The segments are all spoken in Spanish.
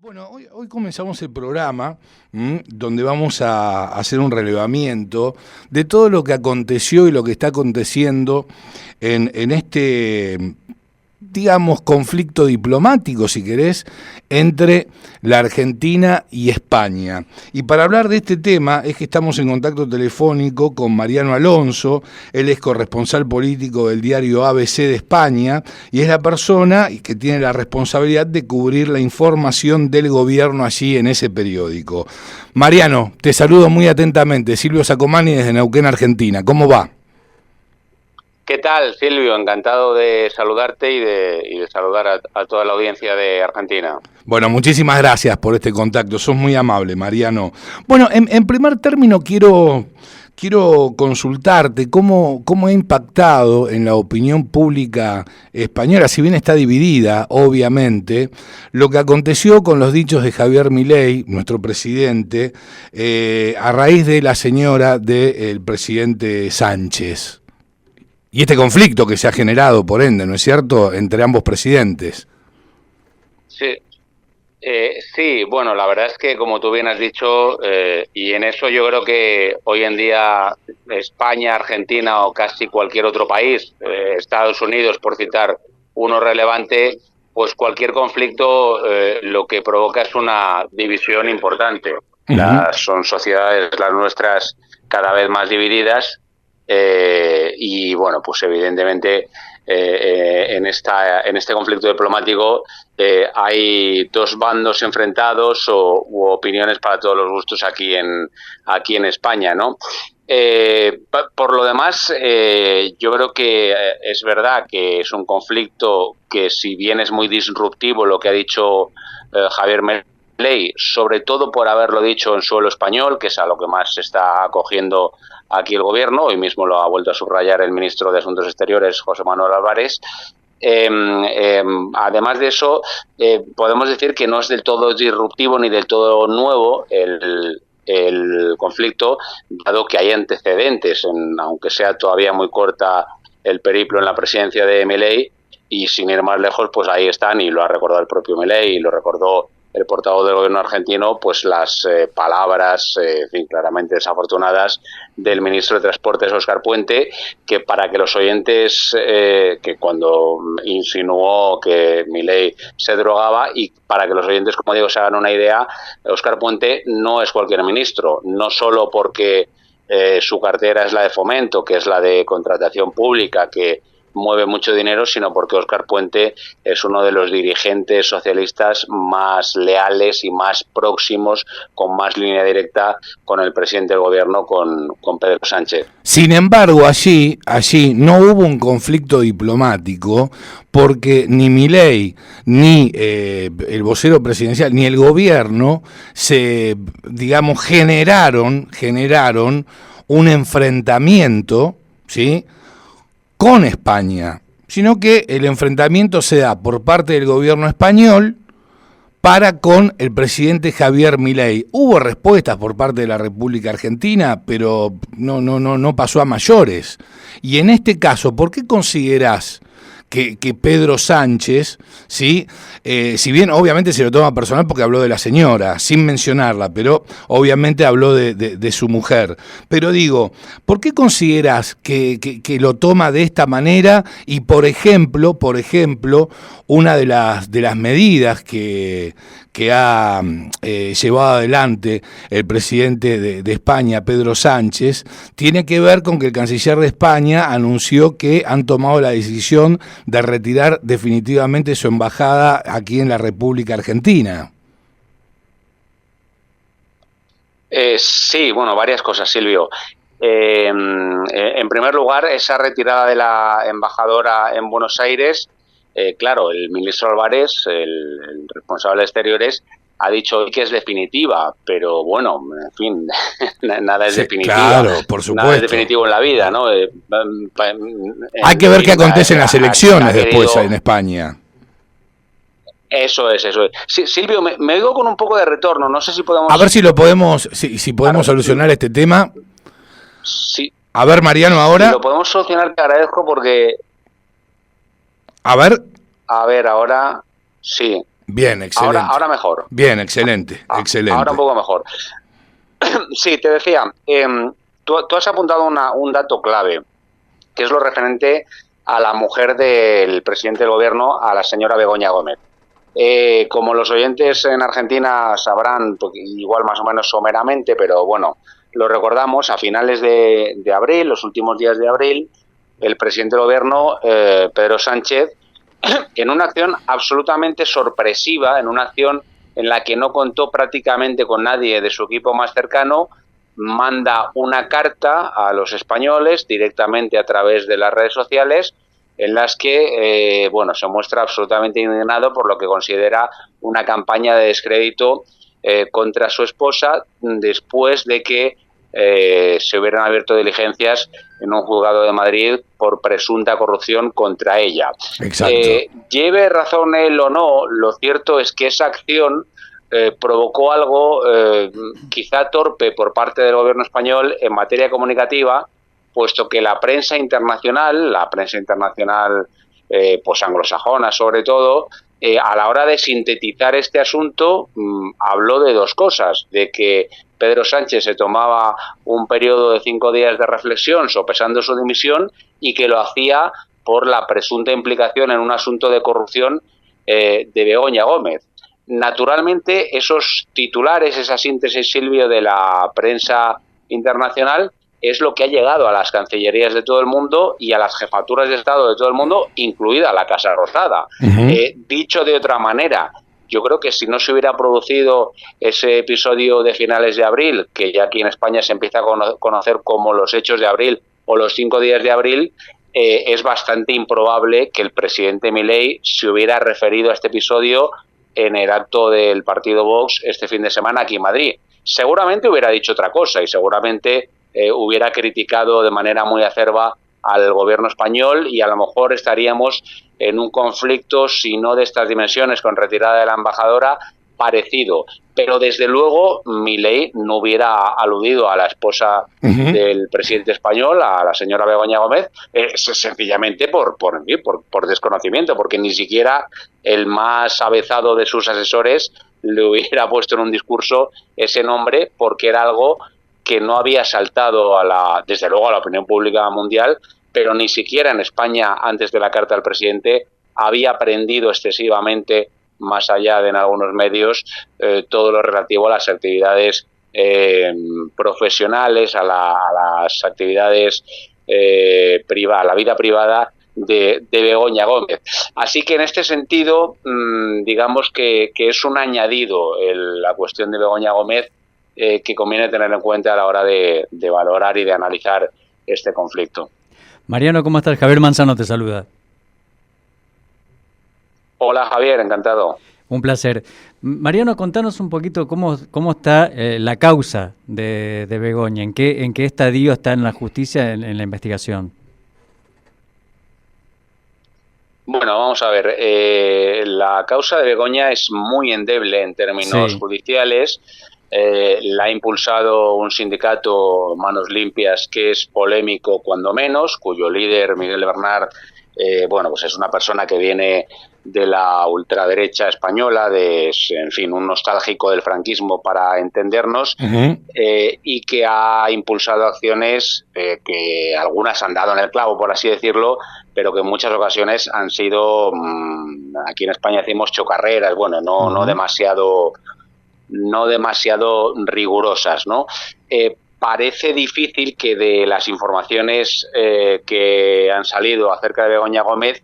Bueno, hoy comenzamos el programa donde vamos a hacer un relevamiento de todo lo que aconteció y lo que está aconteciendo en este, digamos, conflicto diplomático, si querés, entre la Argentina y España. Y para hablar de este tema es que estamos en contacto telefónico con Mariano Alonso. Él es corresponsal político del diario ABC de España y es la persona que tiene la responsabilidad de cubrir la información del gobierno allí en ese periódico. Mariano, te saludo muy atentamente. Silvio Sacomani desde Neuquén, Argentina. ¿Cómo va? ¿Qué tal, Silvio? Encantado de saludarte y de saludar a toda la audiencia de Argentina. Bueno, muchísimas gracias por este contacto, sos muy amable, Mariano. Bueno, en primer término quiero consultarte cómo ha impactado en la opinión pública española, si bien está dividida, obviamente, lo que aconteció con los dichos de Javier Milei, nuestro presidente, a raíz de la señora del presidente Sánchez. Y este conflicto que se ha generado, por ende, ¿no es cierto?, entre ambos presidentes. Sí, sí, bueno, la verdad es que como tú bien has dicho, y en eso yo creo que hoy en día España, Argentina o casi cualquier otro país, Estados Unidos, por citar uno relevante, pues cualquier conflicto lo que provoca es una división importante. Son sociedades, las nuestras, cada vez más divididas. Y bueno, pues evidentemente en este conflicto diplomático hay dos bandos enfrentados u opiniones para todos los gustos aquí en España, ¿no? Por lo demás, yo creo que es verdad que es un conflicto que, si bien es muy disruptivo lo que ha dicho Javier Milei, sobre todo por haberlo dicho en suelo español, que es a lo que más se está acogiendo aquí el gobierno. Hoy mismo lo ha vuelto a subrayar el ministro de Asuntos Exteriores, José Manuel Álvarez. Además de eso, podemos decir que no es del todo disruptivo ni del todo nuevo el conflicto, dado que hay antecedentes, aunque sea todavía muy corta el periplo en la presidencia de Milei, y sin ir más lejos, pues ahí están, y lo ha recordado el propio Milei, y lo recordó el portavoz del gobierno argentino, pues las palabras, en fin, claramente desafortunadas del ministro de Transportes, Óscar Puente, que para que los oyentes, que cuando insinuó que Milei se drogaba, y para que los oyentes, como digo, se hagan una idea, Óscar Puente no es cualquier ministro, no solo porque su cartera es la de Fomento, que es la de contratación pública, que mueve mucho dinero, sino porque Óscar Puente es uno de los dirigentes socialistas más leales y más próximos, con más línea directa con el presidente del gobierno, con Pedro Sánchez. Sin embargo, allí no hubo un conflicto diplomático, porque ni Milei, ni el vocero presidencial, ni el gobierno generaron un enfrentamiento, ¿sí?, con España, sino que el enfrentamiento se da por parte del gobierno español para con el presidente Javier Milei. Hubo respuestas por parte de la República Argentina, pero no pasó a mayores. Y en este caso, ¿por qué considerás que Pedro Sánchez, ¿sí?, si bien obviamente se lo toma personal porque habló de la señora, sin mencionarla, pero obviamente habló de su mujer, pero digo, ¿por qué considerás que lo toma de esta manera? Y por ejemplo, una de las medidas que ha llevado adelante el presidente de España, Pedro Sánchez, tiene que ver con que el canciller de España anunció que han tomado la decisión de retirar definitivamente su embajada aquí en la República Argentina. Sí, bueno, varias cosas, Silvio. En primer lugar, esa retirada de la embajadora en Buenos Aires, claro, el ministro Álvarez, el responsable de Exteriores, ha dicho hoy que es definitiva, pero bueno, en fin, nada es definitivo. Claro, por supuesto. Nada es definitivo en la vida, ¿no? Hay que ver qué acontece en las elecciones después en España. Eso es. Sí, Silvio, me oigo con un poco de retorno, no sé si podemos... A ver si lo podemos, si podemos solucionar este tema. Sí. A ver, Mariano, ahora... Si lo podemos solucionar, te agradezco porque... A ver, ahora... Sí, Bien, excelente. Ahora mejor. Bien, excelente, excelente. Ahora un poco mejor. Sí, te decía, tú has apuntado un dato clave, que es lo referente a la mujer del presidente del gobierno, a la señora Begoña Gómez. Como los oyentes en Argentina sabrán, igual más o menos someramente, pero bueno, lo recordamos, a finales de abril, los últimos días de abril, el presidente del gobierno, Pedro Sánchez, en una acción absolutamente sorpresiva, en una acción en la que no contó prácticamente con nadie de su equipo más cercano, manda una carta a los españoles directamente a través de las redes sociales, en las que se muestra absolutamente indignado por lo que considera una campaña de descrédito contra su esposa, después de que se hubieran abierto diligencias en un juzgado de Madrid por presunta corrupción contra ella. Exacto. Lleve razón él o no, lo cierto es que esa acción provocó algo quizá torpe por parte del gobierno español en materia comunicativa, puesto que la prensa internacional pues anglosajona sobre todo, a la hora de sintetizar este asunto, habló de dos cosas: de que Pedro Sánchez se tomaba un periodo de 5 días de reflexión sopesando su dimisión, y que lo hacía por la presunta implicación en un asunto de corrupción de Begoña Gómez. Naturalmente, esos titulares, esa síntesis, Silvio, de la prensa internacional, es lo que ha llegado a las cancillerías de todo el mundo y a las jefaturas de Estado de todo el mundo, incluida la Casa Rosada. Dicho de otra manera, yo creo que si no se hubiera producido ese episodio de finales de abril, que ya aquí en España se empieza a conocer como los hechos de abril o los 5 días de abril, es bastante improbable que el presidente Milei se hubiera referido a este episodio en el acto del partido Vox este fin de semana aquí en Madrid. Seguramente hubiera dicho otra cosa y seguramente hubiera criticado de manera muy acerba al gobierno español, y a lo mejor estaríamos en un conflicto, si no de estas dimensiones, con retirada de la embajadora, parecido. Pero desde luego Milei no hubiera aludido a la esposa del presidente español, a la señora Begoña Gómez, sencillamente por desconocimiento, porque ni siquiera el más avezado de sus asesores le hubiera puesto en un discurso ese nombre, porque era algo que no había saltado desde luego a la opinión pública mundial, pero ni siquiera en España, antes de la carta del presidente, había aprendido excesivamente, más allá de en algunos medios, todo lo relativo a las actividades profesionales, a las actividades privadas, a la vida privada de Begoña Gómez. Así que en este sentido, digamos que es un añadido la cuestión de Begoña Gómez, que conviene tener en cuenta a la hora de valorar y de analizar este conflicto. Mariano, ¿cómo estás? Javier Manzano te saluda. Hola Javier, encantado. Un placer. Mariano, contanos un poquito cómo está la causa de Begoña, en qué estadio está en la justicia, en la investigación. Bueno, vamos a ver, la causa de Begoña es muy endeble en términos judiciales. La ha impulsado un sindicato, Manos Limpias, que es polémico cuando menos, cuyo líder, Miguel Bernard, pues es una persona que viene de la ultraderecha española, en fin, un nostálgico del franquismo para entendernos, y que ha impulsado acciones que algunas han dado en el clavo, por así decirlo, pero que en muchas ocasiones han sido, aquí en España decimos chocarreras, no demasiado rigurosas, ¿no? Parece difícil que de las informaciones que han salido acerca de Begoña Gómez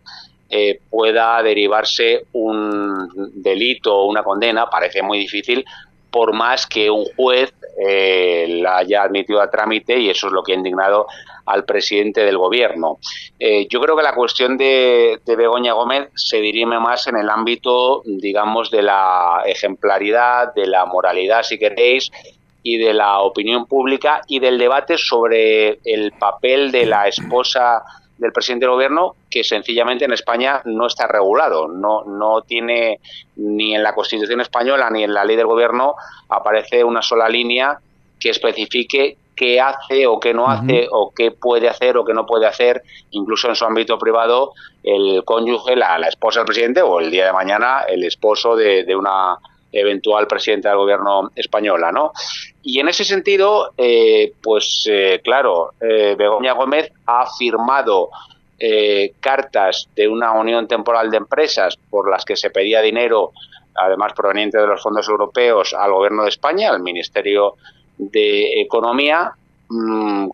pueda derivarse un delito o una condena. Parece muy difícil, por más que un juez la haya admitido a trámite, y eso es lo que ha indignado al presidente del gobierno. Yo creo que la cuestión de Begoña Gómez se dirime más en el ámbito, digamos, de la ejemplaridad, de la moralidad, si queréis, y de la opinión pública, y del debate sobre el papel de la esposa del presidente del gobierno, que sencillamente en España no está regulado, no tiene, ni en la Constitución española ni en la ley del gobierno aparece una sola línea que especifique qué hace o qué no hace, o qué puede hacer o qué no puede hacer, incluso en su ámbito privado, el cónyuge, la esposa del presidente, o el día de mañana el esposo de una eventual presidenta del gobierno española, ¿no? Y en ese sentido, claro, Begoña Gómez ha firmado cartas de una unión temporal de empresas por las que se pedía dinero, además proveniente de los fondos europeos, al gobierno de España, al Ministerio de Economía,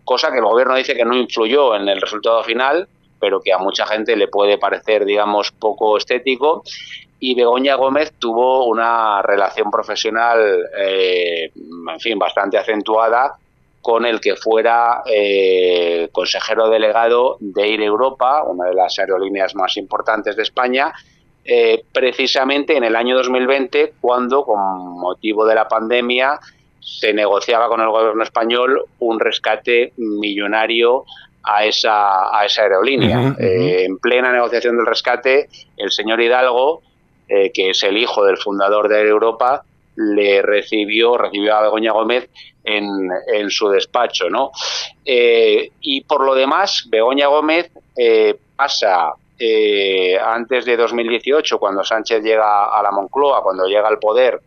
cosa que el gobierno dice que no influyó en el resultado final, pero que a mucha gente le puede parecer, digamos, poco estético. Y Begoña Gómez tuvo una relación profesional, en fin, bastante acentuada con el que fuera consejero delegado de Air Europa, una de las aerolíneas más importantes de España, precisamente en el año 2020, cuando, con motivo de la pandemia, se negociaba con el gobierno español un rescate millonario a esa aerolínea. En plena negociación del rescate, el señor Hidalgo, que es el hijo del fundador de Air Europa, recibió a Begoña Gómez en su despacho, ¿no? Y por lo demás, Begoña Gómez pasa antes de 2018, cuando Sánchez llega a la Moncloa, cuando llega al poder,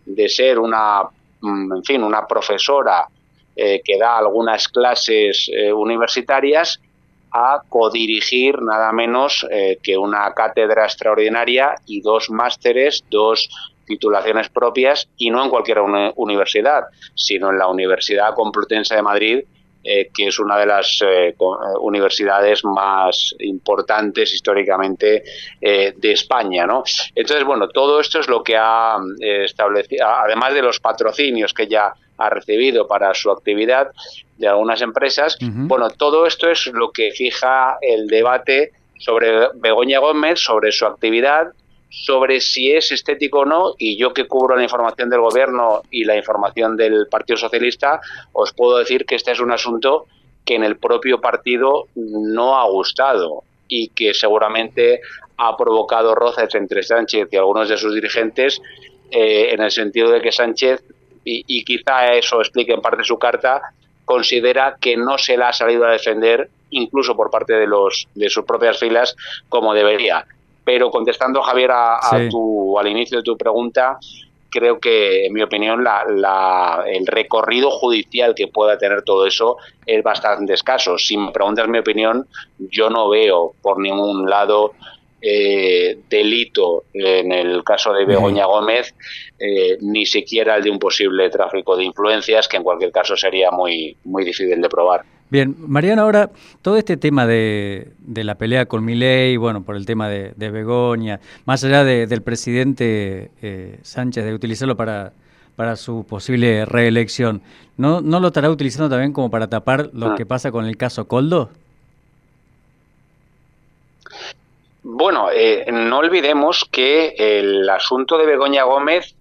de ser una profesora que da algunas clases universitarias, a codirigir nada menos que una cátedra extraordinaria y 2 másteres, 2 titulaciones propias, y no en cualquier universidad, sino en la Universidad Complutense de Madrid, que es una de las universidades más importantes históricamente de España, ¿no? Entonces, bueno, todo esto es lo que ha establecido, además de los patrocinios que ya ha recibido para su actividad de algunas empresas. Bueno, todo esto es lo que fija el debate sobre Begoña Gómez, sobre su actividad, sobre si es estético o no, y yo, que cubro la información del gobierno y la información del Partido Socialista, os puedo decir que este es un asunto que en el propio partido no ha gustado y que seguramente ha provocado roces entre Sánchez y algunos de sus dirigentes, en el sentido de que Sánchez, y quizá eso explique en parte su carta, considera que no se la ha salido a defender, incluso por parte de sus propias filas, como debería. Pero contestando, Javier, al inicio de tu pregunta, creo que, en mi opinión, el recorrido judicial que pueda tener todo eso es bastante escaso. Si me preguntas mi opinión, yo no veo por ningún lado delito en el caso de Begoña Gómez, ni siquiera el de un posible tráfico de influencias, que en cualquier caso sería muy, muy difícil de probar. Bien, Mariano, ahora todo este tema de la pelea con Milei, bueno, por el tema de Begoña, más allá del presidente Sánchez, de utilizarlo para su posible reelección, ¿no lo estará utilizando también como para tapar lo que pasa con el caso Koldo? Bueno, no olvidemos que el asunto de Begoña Gómez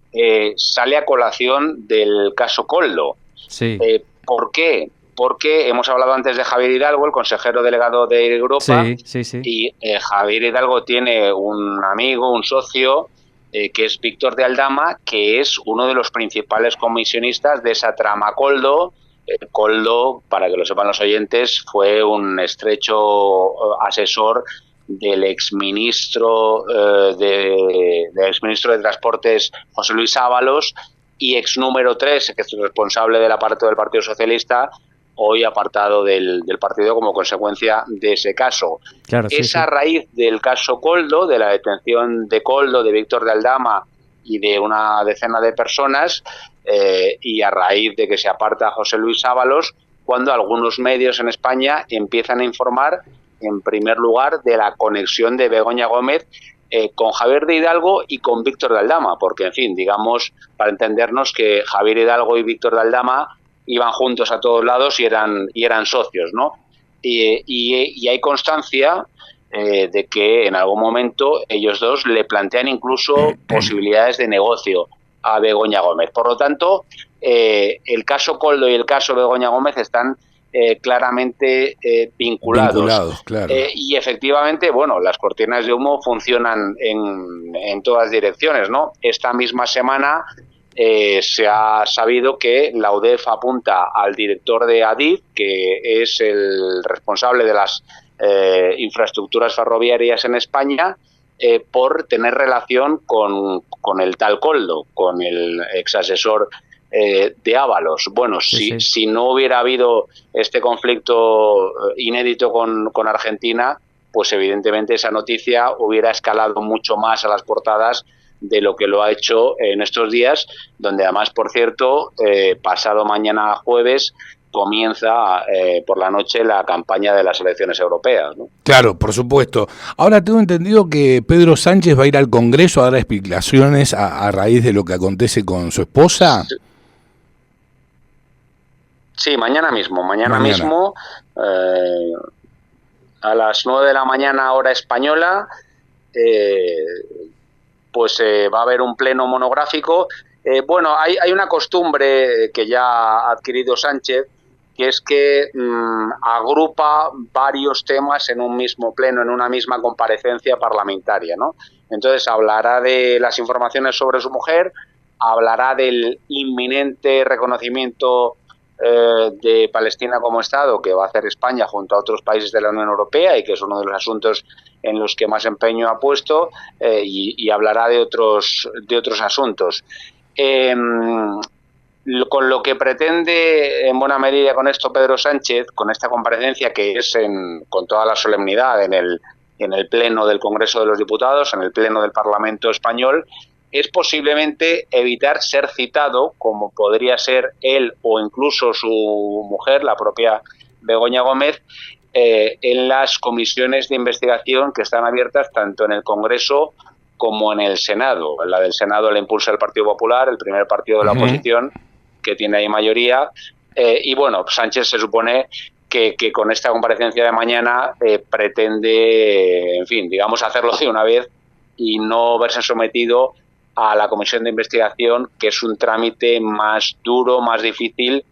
sale a colación del caso Koldo. Sí. ¿Por qué? Porque hemos hablado antes de Javier Hidalgo, el consejero delegado de Air Europa, sí. Y Javier Hidalgo tiene un amigo, un socio, que es Víctor de Aldama, que es uno de los principales comisionistas de esa trama Koldo. Koldo, para que lo sepan los oyentes, fue un estrecho asesor del exministro de Transportes, José Luis Ábalos, y ex número 3, que es el responsable del aparato del Partido Socialista, hoy apartado del partido como consecuencia de ese caso. Claro, A raíz del caso Koldo, de la detención de Koldo, de Víctor de Aldama y de una decena de personas, y a raíz de que se aparta José Luis Ábalos, cuando algunos medios en España empiezan a informar, en primer lugar, de la conexión de Begoña Gómez con Javier de Hidalgo y con Víctor de Aldama, porque, en fin, digamos, para entendernos, que Javier Hidalgo y Víctor de Aldama iban juntos a todos lados y eran socios, ¿no? Y hay constancia de que en algún momento ellos dos le plantean incluso posibilidades de negocio a Begoña Gómez. Por lo tanto, el caso Koldo y el caso Begoña Gómez están claramente vinculados, claro. Y efectivamente, bueno, las cortinas de humo funcionan en todas direcciones, ¿no? Esta misma semana se ha sabido que la UDEF apunta al director de Adif, que es el responsable de las infraestructuras ferroviarias en España, por tener relación con el tal Koldo, con el exasesor de Ábalos. Bueno, si no hubiera habido este conflicto inédito con Argentina, pues evidentemente esa noticia hubiera escalado mucho más a las portadas de lo que lo ha hecho en estos días, donde además, por cierto, pasado mañana jueves comienza por la noche la campaña de las elecciones europeas, ¿no? Claro, por supuesto. Ahora tengo entendido que Pedro Sánchez va a ir al Congreso a dar explicaciones a raíz de lo que acontece con su esposa. Sí, mañana mismo. Mañana mismo, a las 9 de la mañana, hora española, pues va a haber un pleno monográfico. Bueno, hay una costumbre que ya ha adquirido Sánchez, que es que agrupa varios temas en un mismo pleno, en una misma comparecencia parlamentaria, ¿no? Entonces hablará de las informaciones sobre su mujer, hablará del inminente reconocimiento de Palestina como Estado que va a hacer España junto a otros países de la Unión Europea, y que es uno de los asuntos en los que más empeño ha puesto, y hablará de otros asuntos. Con lo que pretende en buena medida con esto Pedro Sánchez, con esta comparecencia que es con toda la solemnidad en el Pleno del Congreso de los Diputados, en el Pleno del Parlamento Español, es posiblemente evitar ser citado, como podría ser él o incluso su mujer, la propia Begoña Gómez, en las comisiones de investigación que están abiertas tanto en el Congreso como en el Senado. La del Senado la impulsa el Partido Popular, el primer partido de la oposición, que tiene ahí mayoría, y bueno, Sánchez se supone que con esta comparecencia de mañana pretende, en fin, digamos, hacerlo de una vez y no verse sometido a la comisión de investigación, que es un trámite más duro, más difícil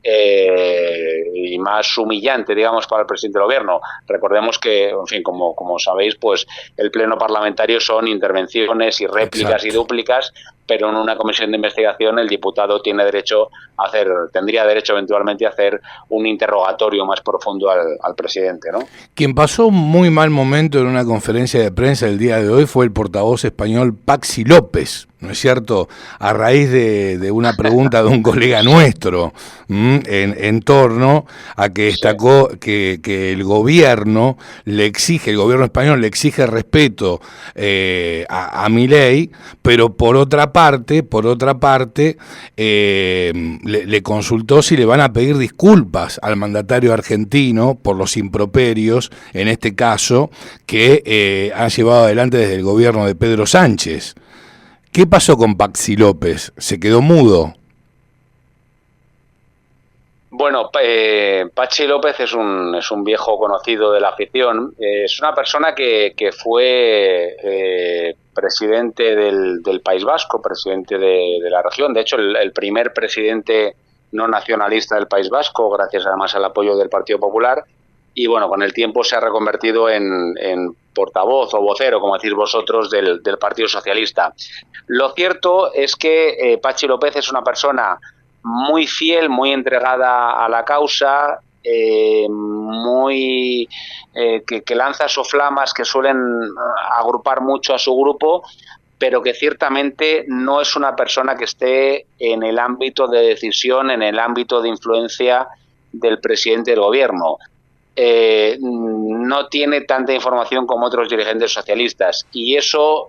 y más humillante, digamos, para el presidente del gobierno. Recordemos que, en fin, como sabéis, pues el pleno parlamentario son intervenciones y réplicas y dúplicas, pero en una comisión de investigación el diputado tendría derecho eventualmente a hacer un interrogatorio más profundo al presidente, ¿no? Quien pasó un muy mal momento en una conferencia de prensa el día de hoy fue el portavoz español Patxi López, ¿no es cierto? A raíz de una pregunta de un colega nuestro en torno a que destacó que el gobierno el gobierno español le exige respeto a Milei, pero por otra parte le consultó si le van a pedir disculpas al mandatario argentino por los improperios, en este caso, que han llevado adelante desde el gobierno de Pedro Sánchez. ¿Qué pasó con Patxi López? ¿Se quedó mudo? Bueno, Patxi López es un viejo conocido de la afición. Es una persona que fue presidente del País Vasco, presidente de la región. De hecho, el primer presidente no nacionalista del País Vasco, gracias además al apoyo del Partido Popular. Y bueno, con el tiempo se ha reconvertido en portavoz o vocero, como decís vosotros, del Partido Socialista. Lo cierto es que Patxi López es una persona muy fiel, muy entregada a la causa, que lanza soflamas que suelen agrupar mucho a su grupo, pero que ciertamente no es una persona que esté en el ámbito de decisión, en el ámbito de influencia del presidente del gobierno. No tiene tanta información como otros dirigentes socialistas, y eso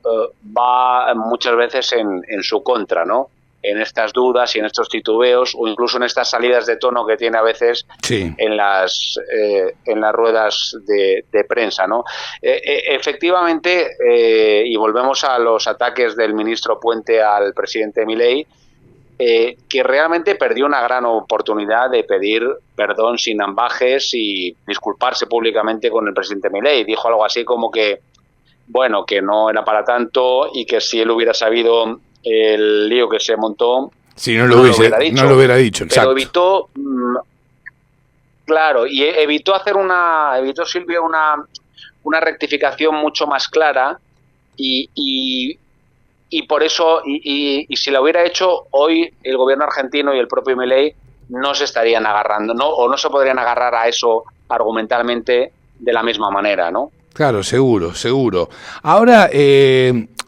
va muchas veces en su contra, ¿no? En estas dudas y en estos titubeos, o incluso en estas salidas de tono que tiene a veces en las ruedas de prensa, ¿no? Efectivamente, y volvemos a los ataques del ministro Puente al presidente Milei, que realmente perdió una gran oportunidad de pedir perdón sin ambajes y disculparse públicamente con el presidente Milei. Dijo algo así como que, bueno, que no era para tanto, y que si él hubiera sabido el lío que se montó, no lo hubiera dicho, exacto. Pero evitó, claro, y evitó Silvio una rectificación mucho más clara, y y por eso, y si lo hubiera hecho, hoy el gobierno argentino y el propio Milei no se estarían agarrando, ¿no? O no se podrían agarrar a eso argumentalmente de la misma manera, ¿no? Claro, seguro, seguro. Ahora,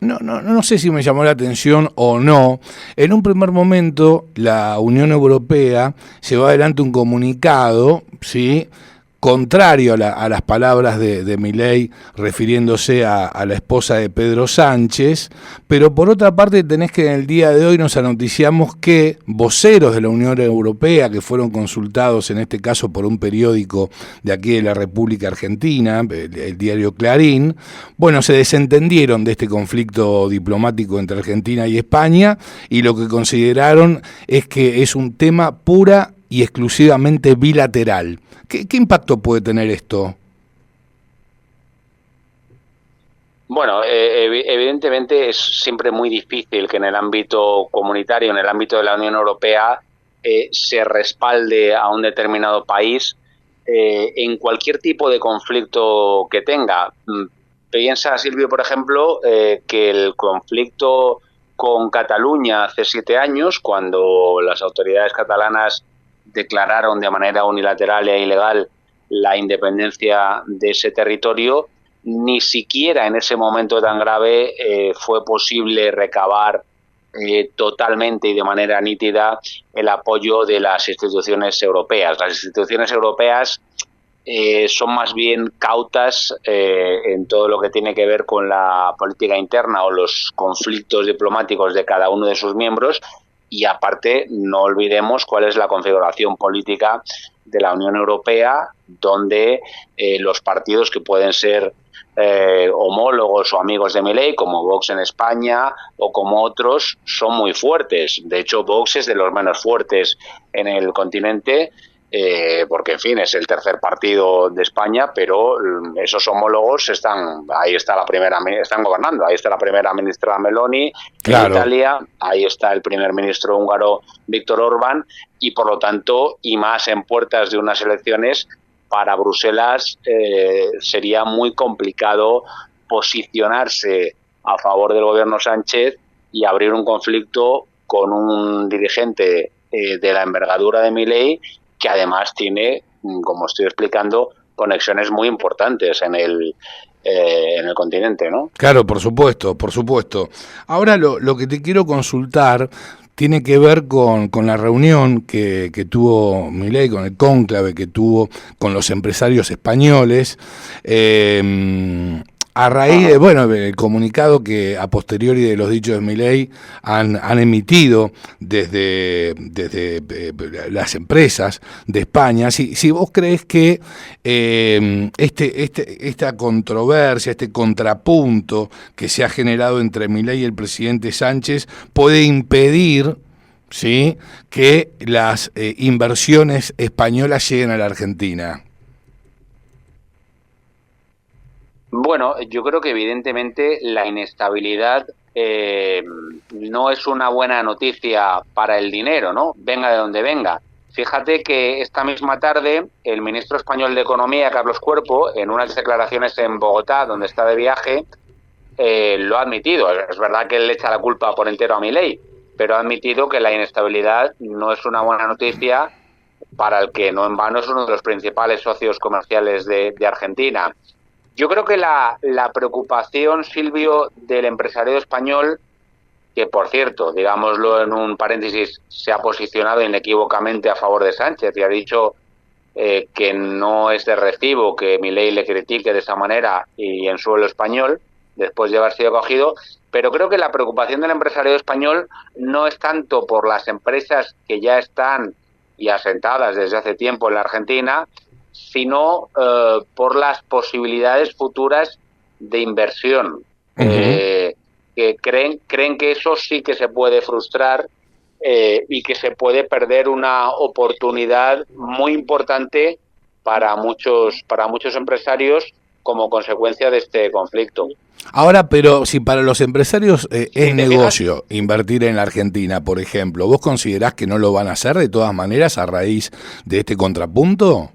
no sé si me llamó la atención o no. En un primer momento, la Unión Europea llevó adelante un comunicado, ¿sí?, contrario a las palabras de Milei, refiriéndose a la esposa de Pedro Sánchez, pero por otra parte tenés que en el día de hoy nos anoticiamos que voceros de la Unión Europea, que fueron consultados en este caso por un periódico de aquí de la República Argentina, el diario Clarín, bueno, se desentendieron de este conflicto diplomático entre Argentina y España, y lo que consideraron es que es un tema pura y exclusivamente bilateral. ¿Qué impacto puede tener esto? Bueno, evidentemente es siempre muy difícil que en el ámbito comunitario, en el ámbito de la Unión Europea, se respalde a un determinado país en cualquier tipo de conflicto que tenga. Piensa, Silvio, por ejemplo, que el conflicto con Cataluña hace 7 años, cuando las autoridades catalanas declararon de manera unilateral e ilegal la independencia de ese territorio, ni siquiera en ese momento tan grave fue posible recabar totalmente y de manera nítida el apoyo de las instituciones europeas. Las instituciones europeas son más bien cautas en todo lo que tiene que ver con la política interna o los conflictos diplomáticos de cada uno de sus miembros. Y aparte, no olvidemos cuál es la configuración política de la Unión Europea, donde los partidos que pueden ser homólogos o amigos de Milei, como Vox en España o como otros, son muy fuertes. De hecho, Vox es de los menos fuertes en el continente, porque, en fin, es el tercer partido de España, pero esos homólogos están gobernando. Ahí está la primera ministra Meloni, claro, en Italia, ahí está el primer ministro húngaro Viktor Orbán, y por lo tanto, y más en puertas de unas elecciones, para Bruselas sería muy complicado posicionarse a favor del gobierno Sánchez y abrir un conflicto con un dirigente de la envergadura de Milei, que además tiene, como estoy explicando, conexiones muy importantes en el continente, ¿no? Claro, por supuesto, por supuesto. Ahora lo que te quiero consultar tiene que ver con la reunión que tuvo Milei, con el cónclave que tuvo con los empresarios españoles, a raíz de, bueno, el comunicado que a posteriori de los dichos de Milei han emitido desde las empresas de España. Si vos crees que esta controversia, este contrapunto que se ha generado entre Milei y el presidente Sánchez puede impedir, ¿sí?, que las inversiones españolas lleguen a la Argentina. Bueno, yo creo que evidentemente la inestabilidad no es una buena noticia para el dinero, ¿no? Venga de donde venga. Fíjate que esta misma tarde el ministro español de Economía, Carlos Cuerpo, en unas declaraciones en Bogotá, donde está de viaje, lo ha admitido. Es verdad que él le echa la culpa por entero a Milei, pero ha admitido que la inestabilidad no es una buena noticia para el que no en vano es uno de los principales socios comerciales de Argentina. Yo creo que la preocupación, Silvio, del empresariado español, que por cierto, digámoslo en un paréntesis, se ha posicionado inequívocamente a favor de Sánchez y ha dicho que no es de recibo que Milei le critique de esa manera y en suelo español, después de haber sido acogido, pero creo que la preocupación del empresariado español no es tanto por las empresas que ya están y asentadas desde hace tiempo en la Argentina, sino por las posibilidades futuras de inversión. Que creen que eso sí que se puede frustrar y que se puede perder una oportunidad muy importante para muchos empresarios como consecuencia de este conflicto. Ahora, pero si para los empresarios es negocio invertir en la Argentina, por ejemplo, ¿vos considerás que no lo van a hacer de todas maneras a raíz de este contrapunto?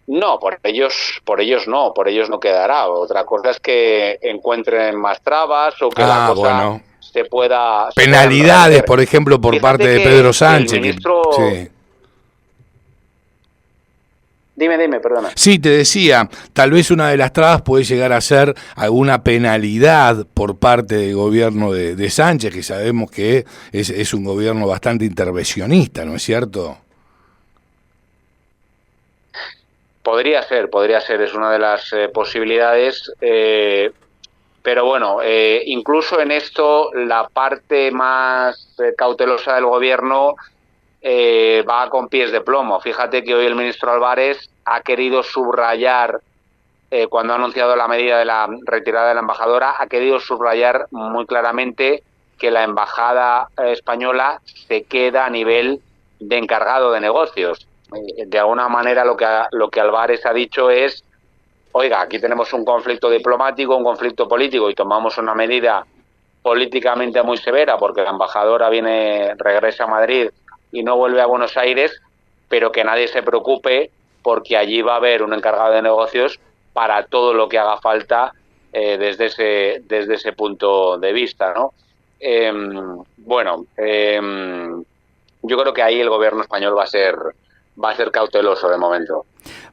No, por ellos no quedará. Otra cosa es que encuentren más trabas o que la cosa bueno. se pueda... Penalidades, por ejemplo, por Fíjate parte de que Pedro el Sánchez. ministro... Sí. Dime, perdona. Sí, te decía, tal vez una de las trabas puede llegar a ser alguna penalidad por parte del gobierno de Sánchez, que sabemos que es un gobierno bastante intervencionista, ¿no es cierto? Podría ser, es una de las posibilidades, pero bueno, incluso en esto la parte más cautelosa del gobierno va con pies de plomo. Fíjate que hoy el ministro Álvarez ha querido subrayar, cuando ha anunciado la medida de la retirada de la embajadora, ha querido subrayar muy claramente que la embajada española se queda a nivel de encargado de negocios. De alguna manera lo que Álvarez ha dicho es: oiga, aquí tenemos un conflicto diplomático, un conflicto político, y tomamos una medida políticamente muy severa porque la embajadora regresa a Madrid y no vuelve a Buenos Aires, pero que nadie se preocupe porque allí va a haber un encargado de negocios para todo lo que haga falta desde ese punto de vista, ¿no? Yo creo que ahí el gobierno español va a ser cauteloso de momento.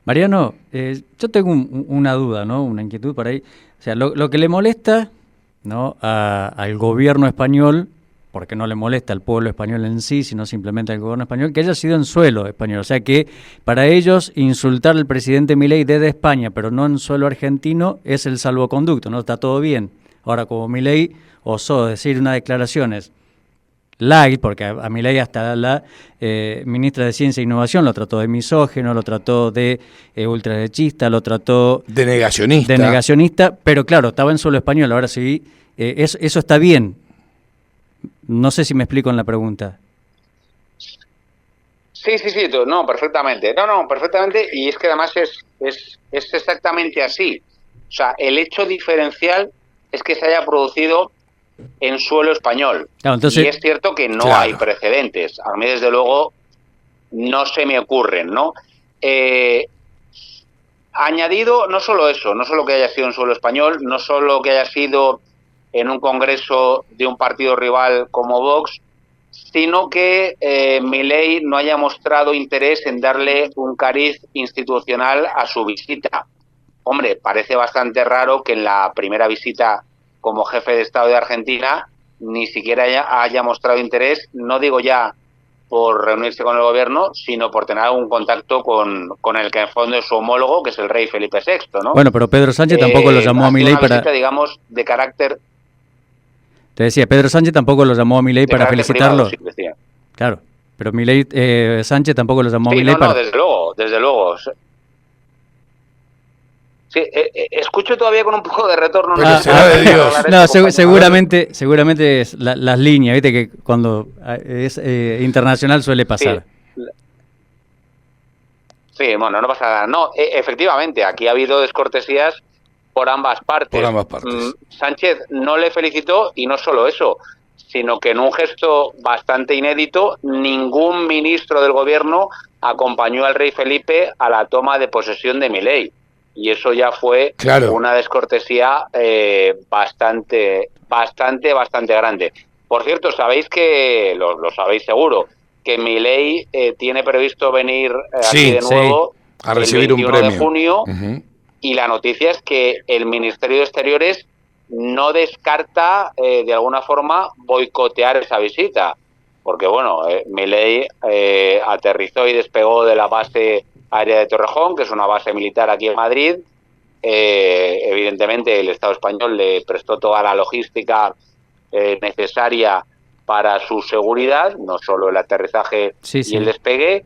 Mariano, yo tengo una duda, ¿no? Una inquietud por ahí. O sea, lo que le molesta, ¿no?, al gobierno español, porque no le molesta al pueblo español en sí, sino simplemente al gobierno español, que haya sido en suelo español. O sea que para ellos insultar al presidente Milei desde España, pero no en suelo argentino, es el salvoconducto, ¿no? Está todo bien. Ahora, como Milei osó decir unas declaraciones light, porque a Milei hasta la ministra de Ciencia e Innovación lo trató de misógino, lo trató de ultraderechista, lo trató de negacionista, pero claro, estaba en suelo español. Ahora sí, eso está bien. No sé si me explico en la pregunta. Sí, no, perfectamente. No, perfectamente, y es que además es exactamente así. O sea, el hecho diferencial es que se haya producido en suelo español. Claro, entonces, y es cierto que no hay precedentes. A mí, desde luego, no se me ocurren, ¿no? Añadido, no solo eso, no solo que haya sido en suelo español, no solo que haya sido en un congreso de un partido rival como Vox, sino que Milei no haya mostrado interés en darle un cariz institucional a su visita. Hombre, parece bastante raro que en la primera visita como jefe de Estado de Argentina ni siquiera haya mostrado interés, no digo ya por reunirse con el gobierno, sino por tener algún contacto con el que en fondo es su homólogo, que es el rey Felipe VI, ¿no? Bueno, pero Pedro Sánchez tampoco lo llamó a Milei para... visita, digamos, de carácter... Te decía, Pedro Sánchez tampoco lo llamó a Milei para felicitarlo. Privado, sí, decía. Claro, pero Milei, Sánchez tampoco lo llamó a Milei para... No, desde luego. Sí, escucho todavía con un poco de retorno. De Dios. No, seguramente es las líneas, viste que cuando es internacional suele pasar. Sí, bueno, no pasa nada. No, efectivamente, aquí ha habido descortesías por ambas partes. Sánchez no le felicitó, y no solo eso, sino que en un gesto bastante inédito, ningún ministro del gobierno acompañó al rey Felipe a la toma de posesión de Milei. Y eso ya fue una descortesía bastante grande. Por cierto, sabéis que, lo sabéis seguro, que Milei tiene previsto venir aquí de nuevo a recibir un premio de junio, y la noticia es que el Ministerio de Exteriores no descarta de alguna forma boicotear esa visita, porque bueno, Milei aterrizó y despegó de la base aérea de Torrejón, que es una base militar aquí en Madrid. Evidentemente el Estado español le prestó toda la logística necesaria para su seguridad, no solo el aterrizaje y el despegue,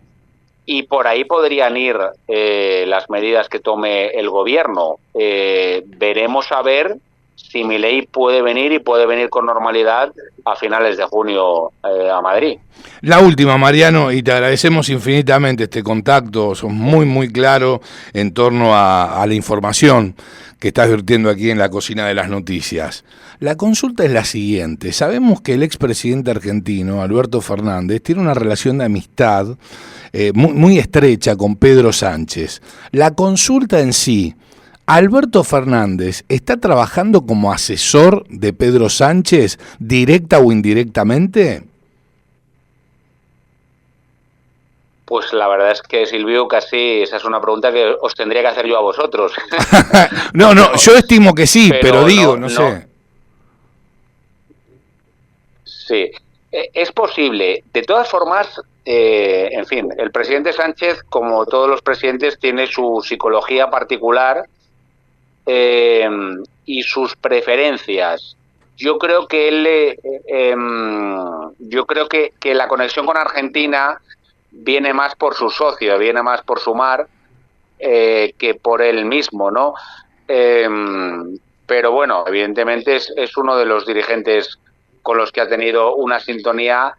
y por ahí podrían ir las medidas que tome el gobierno. Veremos a ver si Milei puede venir con normalidad a finales de junio a Madrid. La última, Mariano, y te agradecemos infinitamente este contacto, sos muy claro en torno a la información que estás vertiendo aquí en la cocina de las noticias. La consulta es la siguiente. Sabemos que el expresidente argentino, Alberto Fernández, tiene una relación de amistad muy estrecha con Pedro Sánchez. La consulta en sí, ¿Alberto Fernández está trabajando como asesor de Pedro Sánchez, directa o indirectamente? Pues la verdad es que, Silvio, casi esa es una pregunta que os tendría que hacer yo a vosotros. No, yo estimo que sí, pero digo, no sé. Sí, es posible. De todas formas, en fin, el presidente Sánchez, como todos los presidentes, tiene su psicología particular y sus preferencias. Yo creo que que la conexión con Argentina viene más por su socio, viene más por Sumar que por él mismo, ¿no? Pero bueno, evidentemente es uno de los dirigentes con los que ha tenido una sintonía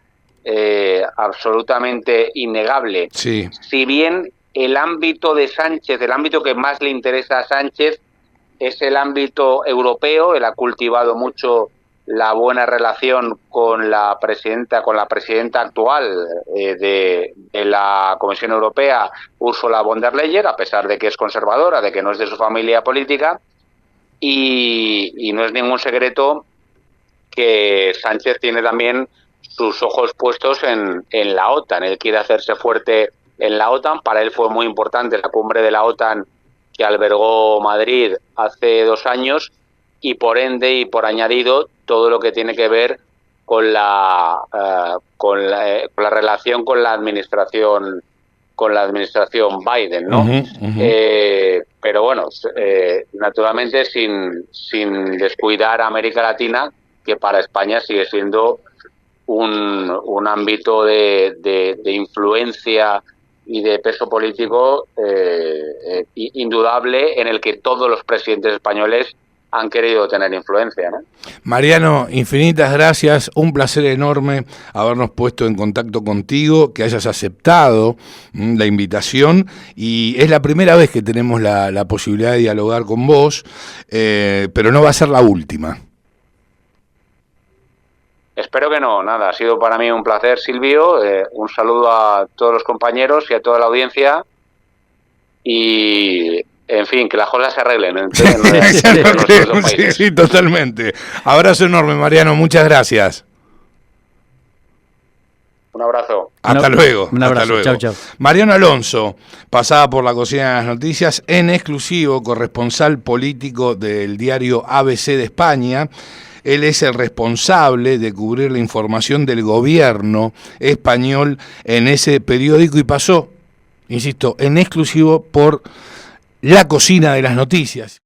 absolutamente innegable. Sí. Si bien el ámbito de Sánchez, el ámbito que más le interesa a Sánchez es el ámbito europeo. Él ha cultivado mucho la buena relación con la presidenta actual de la Comisión Europea, Ursula von der Leyen, a pesar de que es conservadora, de que no es de su familia política, y no es ningún secreto que Sánchez tiene también sus ojos puestos en la OTAN. Él quiere hacerse fuerte en la OTAN. Para él fue muy importante la cumbre de la OTAN que albergó Madrid hace 2 años, y por ende y por añadido todo lo que tiene que ver con la relación con la administración Biden, ¿no? Pero bueno, naturalmente sin descuidar a América Latina, que para España sigue siendo un ámbito de influencia y de peso político indudable, en el que todos los presidentes españoles han querido tener influencia, ¿no? Mariano, infinitas gracias, un placer enorme habernos puesto en contacto contigo, que hayas aceptado la invitación, y es la primera vez que tenemos la posibilidad de dialogar con vos, pero no va a ser la última. Espero que no. Nada, ha sido para mí un placer, Silvio. Un saludo a todos los compañeros y a toda la audiencia. Y, en fin, que las cosas se arreglen. Sí, totalmente. Abrazo enorme, Mariano. Muchas gracias. Un abrazo. Hasta luego. Un abrazo. Hasta luego. Chau, chau. Mariano Alonso pasaba por la cocina de las noticias, en exclusivo corresponsal político del diario ABC de España. Él es el responsable de cubrir la información del gobierno español en ese periódico, y pasó, insisto, en exclusivo por la cocina de las noticias.